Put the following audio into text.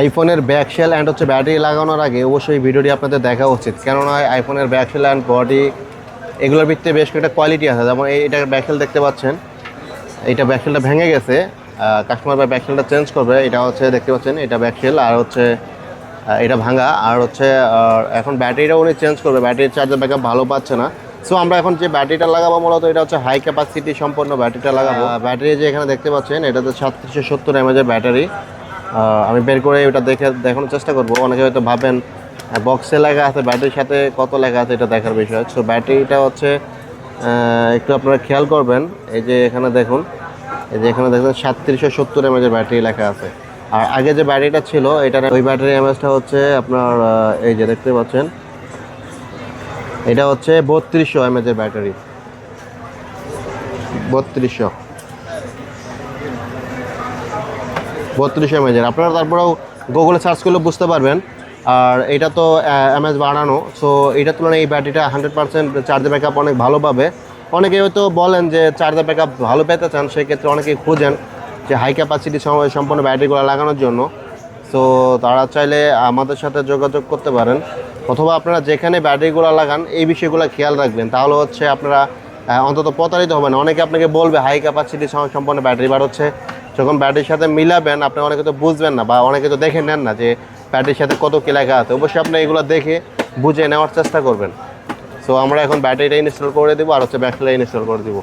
আইফোনের back shell and হচ্ছে battery লাগানোর আগে অবশ্যই ভিডিওটি আপনাদের দেখা উচিত, কেননা আইফোনের ব্যাক শেল অ্যান্ড বডি এগুলোর ভিত্তিতে বেশ কয়েকটা কোয়ালিটি আছে। যেমন এইটার ব্যাক শেল দেখতে পাচ্ছেন, এইটা ব্যাক শেলটা ভেঙে গেছে, কাস্টমার ব্যাক শেলটা চেঞ্জ করবে। এটা হচ্ছে দেখতে পাচ্ছেন এটা ব্যাক শেল, আর হচ্ছে এটা ভাঙা, আর হচ্ছে এখন ব্যাটারিটা উনি চেঞ্জ করবে, ব্যাটারির চার্জার ব্যাকআপ ভালো পাচ্ছে না। সো আমরা এখন যে ব্যাটারিটা লাগাবো মূলত এটা হচ্ছে হাই ক্যাপাসিটি সম্পন্ন ব্যাটারিটা লাগাবো। ব্যাটারি যে এখানে দেখতে পাচ্ছেন এটাতে 3770 mAh ব্যাটারি। আমি বের করে ওটা দেখানোর চেষ্টা করবো। অনেকে হয়তো ভাবেন বক্সে লেখা আছে, ব্যাটারির সাথে কত লেখা আছে এটা দেখার বিষয়। সো ব্যাটারিটা হচ্ছে একটু আপনারা খেয়াল করবেন, এই যে এখানে দেখুন, এই যে এখানে দেখবেন 3770 mAh ব্যাটারি লেখা আছে। আর আগে যে ব্যাটারিটা ছিল এটার ওই ব্যাটারি এমএসটা হচ্ছে আপনার এই যে দেখতে পাচ্ছেন এটা হচ্ছে 3200 mAh ব্যাটারি, 3200 mAh। আপনারা তারপরেও গুগলে সার্চ করলে বুঝতে পারবেন। আর এটা তো এমএস বাড়ানো, সো এটার তুলনায় এই ব্যাটারিটা 100% চার্জ ব্যাকআপ অনেক ভালো পাবে। অনেকে হয়তো বলেন যে চার্জার ব্যাকআপ ভালো পেতে চান, সেক্ষেত্রে অনেকেই খোঁজেন যে হাই ক্যাপাসিটি সম্পন্ন ব্যাটারিগুলো লাগানোর জন্য। সো তারা চাইলে আমাদের সাথে যোগাযোগ করতে পারেন, অথবা আপনারা যেখানে ব্যাটারিগুলো লাগান এই বিষয়গুলো খেয়াল রাখবেন, তাহলে হচ্ছে আপনারা অন্তত প্রতারিত হবেন। অনেকে আপনাকে বলবে হাই ক্যাপাসিটি সম্পন্ন ব্যাটারি, বার হচ্ছে যখন ব্যাটারির সাথে মিলাবেন আপনি অনেকে তো বুঝবেন না, বা অনেকে তো দেখে নেন না যে ব্যাটারির সাথে কত কী লেখা আছে। অবশ্যই আপনি এগুলো দেখে বুঝে নেওয়ার চেষ্টা করবেন। সো আমরা এখন ব্যাটারিটা ইনস্টল করে দেবো, আর হচ্ছে ব্যাটারিটা ইনস্টল করে দেবো।